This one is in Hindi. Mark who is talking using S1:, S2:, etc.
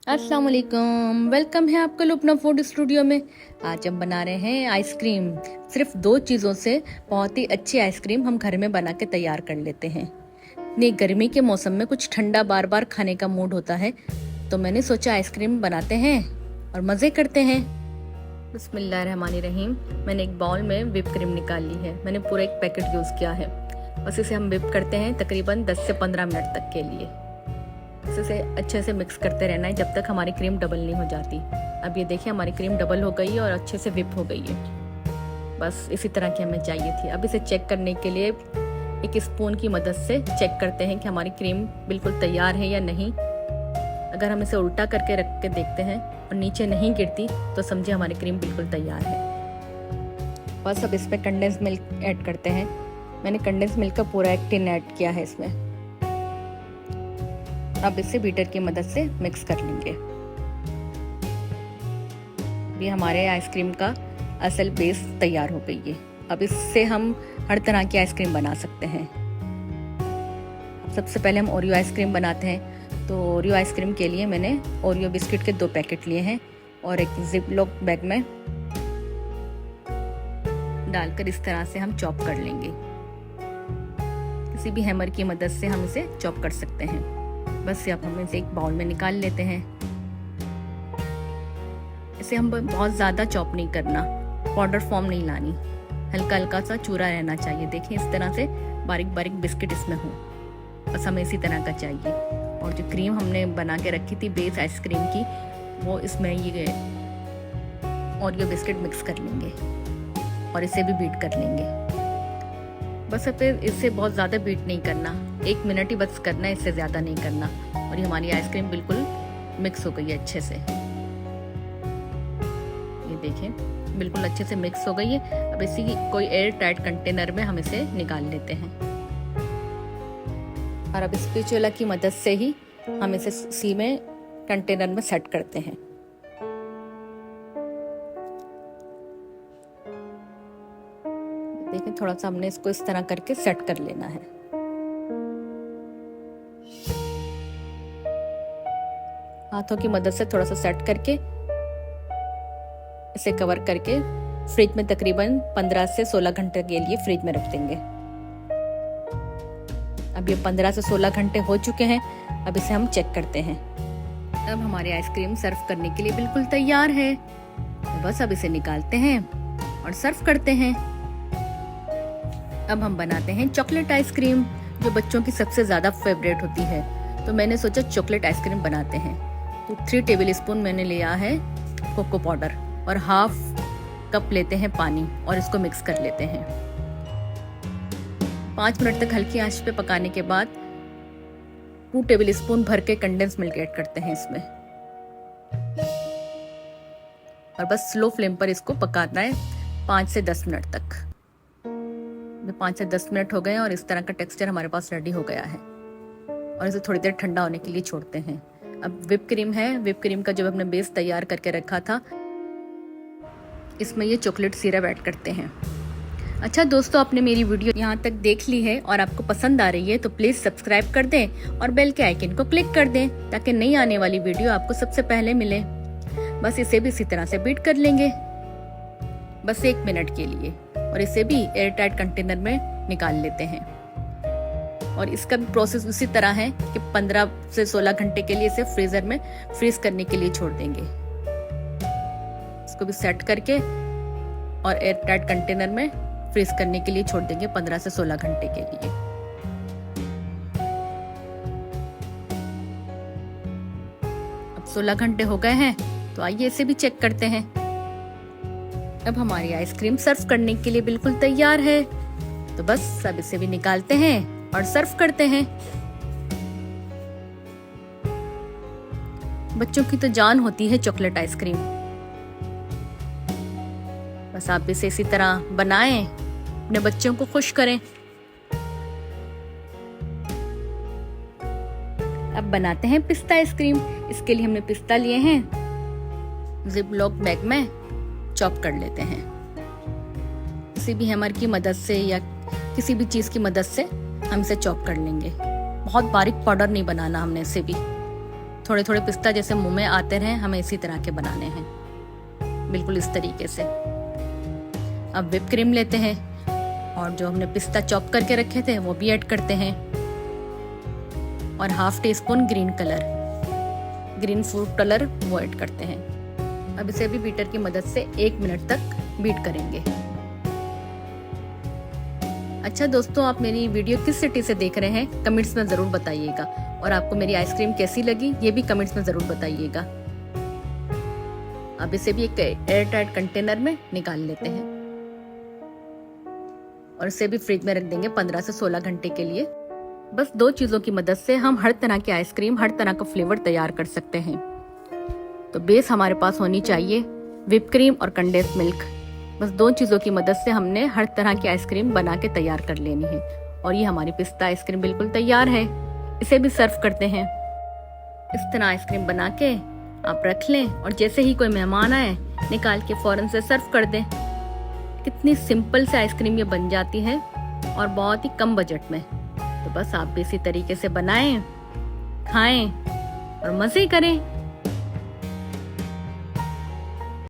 S1: अस्सलाम वालेकुम, वेलकम है आपका लुपना फूड स्टूडियो में। आज हम बना रहे हैं आइसक्रीम। सिर्फ 2 चीज़ों से बहुत ही अच्छी आइसक्रीम हम घर में बना के तैयार कर लेते हैं। नहीं, गर्मी के मौसम में कुछ ठंडा बार बार खाने का मूड होता है, तो मैंने सोचा आइसक्रीम बनाते हैं और मज़े करते हैं। बिस्मिल्लाहिर्रहमानिर्रहीम। मैंने एक बाउल में व्हिप क्रीम निकाल ली है। मैंने पूरा एक पैकेट यूज़ किया है। बस इसे हम व्हिप करते हैं तकरीबन 10 से 15 मिनट तक के लिए। इसे अच्छे से मिक्स करते रहना है जब तक हमारी क्रीम डबल नहीं हो जाती। अब ये देखिए, हमारी क्रीम डबल हो गई है और अच्छे से व्हिप हो गई है। बस इसी तरह की हमें चाहिए थी। अब इसे चेक करने के लिए एक स्पून की मदद से चेक करते हैं कि हमारी क्रीम बिल्कुल तैयार है या नहीं। अगर हम इसे उल्टा करके रख के देखते हैं और नीचे नहीं गिरती तो समझे हमारी क्रीम बिल्कुल तैयार है। बस अब इसमें कंडेंस मिल्क ऐड करते हैं। मैंने कंडेंस मिल्क का पूरा एक टिन ऐड किया है इसमें। अब इसे बीटर की मदद से मिक्स कर लेंगे। ये हमारे आइसक्रीम का असल बेस तैयार हो गई है। अब इससे हम हर तरह की आइसक्रीम बना सकते हैं। सबसे पहले हम ओरियो आइसक्रीम बनाते हैं। तो ओरियो आइसक्रीम के लिए मैंने ओरियो बिस्किट के 2 पैकेट लिए हैं और एक जिपलॉक बैग में डालकर इस तरह से हम चॉप कर लेंगे। किसी भी हैमर की मदद से हम इसे चॉप कर सकते हैं। बस अब हम इसे एक बाउल में निकाल लेते हैं। इसे हम बहुत ज़्यादा चॉप नहीं करना, पाउडर फॉर्म नहीं लानी, हल्का हल्का सा चूरा रहना चाहिए। देखिए, इस तरह से बारीक बारीक बिस्किट इसमें हो। बस हमें इसी तरह का चाहिए। और जो क्रीम हमने बना के रखी थी बेस आइसक्रीम की, वो इसमें ये ओरियो बिस्किट मिक्स कर लेंगे और इसे भी बीट कर लेंगे। बस फिर इसे बहुत ज़्यादा बीट नहीं करना, 1 मिनट ही बस करना है, इससे ज़्यादा नहीं करना। और ये हमारी आइसक्रीम बिल्कुल मिक्स हो गई है अच्छे से। ये देखें, बिल्कुल अच्छे से मिक्स हो गई है। अब इसी कोई एयर टाइट कंटेनर में हम इसे निकाल लेते हैं। और अब स्पैचुला की मदद से ही हम इसे इसी में कंटेनर में सेट करते हैं। देखिए, थोड़ा सा हमने इसको इस तरह करके सेट कर लेना है। हाथों की मदद से थोड़ा सा सेट करके इसे कवर करके फ्रिज में तकरीबन 15 से 16 घंटे के लिए फ्रिज में रख देंगे। अब ये 15 से 16 घंटे हो चुके हैं। अब इसे हम चेक करते हैं। अब हमारी आइसक्रीम सर्व करने के लिए बिल्कुल तैयार है। तो बस अब इसे निकालते हैं और सर्व करते हैं। अब हम बनाते हैं चॉकलेट आइसक्रीम, जो बच्चों की सबसे ज़्यादा फेवरेट होती है। तो मैंने सोचा चॉकलेट आइसक्रीम बनाते हैं। तो 3 टेबल स्पून मैंने लिया है कोको पाउडर और हाफ कप लेते हैं पानी और इसको मिक्स कर लेते हैं। 5 मिनट तक हल्की आंच पे पकाने के बाद 2 टेबल स्पून भर के कंडेंस मिल्क ऐड करते हैं इसमें और बस स्लो फ्लेम पर इसको पकाना है 5 से 10 मिनट तक। 5 से 10 मिनट हो गए और इस तरह का टेक्सचर हमारे पास रेडी हो गया है। और इसे थोड़ी देर ठंडा होने के लिए छोड़ते हैं। अब व्हिप क्रीम है। व्हिप क्रीम का जब हमने बेस तैयार करके रखा था, इसमें ये चॉकलेट सिरप ऐड करते हैं। अच्छा दोस्तों, आपने मेरी वीडियो यहाँ तक देख ली है और आपको पसंद आ रही है तो प्लीज़ सब्सक्राइब कर दें और बेल के आइकन को क्लिक कर दें ताकि नई आने वाली वीडियो आपको सबसे पहले मिले। बस इसे भी इसी तरह से बीट कर लेंगे बस 1 मिनट के लिए और इसे भी एयर टाइट कंटेनर में निकाल लेते हैं। और इसका भी प्रोसेस उसी तरह है कि 15 से 16 घंटे के लिए इसे फ्रीजर में फ्रीज करने के लिए छोड़ देंगे। इसको भी सेट करके और एयर टाइट कंटेनर में फ्रीज करने के लिए छोड़ देंगे 15 से 16 घंटे के लिए। अब 16 घंटे हो गए हैं, तो आइए इसे भी चेक करते हैं। अब हमारी आइसक्रीम सर्व करने के लिए बिल्कुल तैयार है। तो बस अब इसे भी निकालते हैं और सर्व करते हैं। बच्चों की तो जान होती है चॉकलेट आइसक्रीम। बस आप इसे इसी तरह बनाएं, अपने बच्चों को खुश करें। अब बनाते हैं पिस्ता आइसक्रीम। इसके लिए हमने पिस्ता लिए हैं, जिपलॉक बैग में चॉप कर लेते हैं। किसी भी हैमर की मदद से या किसी भी चीज़ की मदद से हम इसे चॉप कर लेंगे। बहुत बारीक पाउडर नहीं बनाना हमने इसे भी, थोड़े थोड़े पिस्ता जैसे मुंह में आते रहे, हमें इसी तरह के बनाने हैं, बिल्कुल इस तरीके से। अब व्हिप क्रीम लेते हैं और जो हमने पिस्ता चॉप करके रखे थे वो भी ऐड करते हैं, और half tea spoon green food colour वो ऐड करते हैं। अब इसे भी बीटर की मदद से 1 मिनट तक बीट करेंगे। अच्छा दोस्तों, आप मेरी वीडियो किस सिटी से देख रहे हैं कमेंट्स में ज़रूर बताइएगा, और आपको मेरी आइसक्रीम कैसी लगी ये भी कमेंट्स में ज़रूर बताइएगा। अब इसे भी एक एयर टाइट कंटेनर में निकाल लेते हैं और इसे भी फ्रिज में रख देंगे 15 से 16 घंटे के लिए। बस 2 चीज़ों की मदद से हम हर तरह की आइसक्रीम, हर तरह का फ्लेवर तैयार कर सकते हैं। तो बेस हमारे पास होनी चाहिए व्हिप क्रीम और कंडेंस मिल्क। बस 2 चीज़ों की मदद से हमने हर तरह की आइसक्रीम बना के तैयार कर लेनी है, और ये हमारी पिस्ता आइसक्रीम बिल्कुल तैयार है। इसे भी सर्व करते हैं। इस तरह आइसक्रीम बना के आप रख लें, और जैसे ही कोई मेहमान आए निकाल के फौरन से सर्व कर दें। कितनी सिंपल से आइसक्रीम ये बन जाती है और बहुत ही कम बजट में। तो बस आप भी इसी तरीके से बनाएं, खाएं और मज़े करें।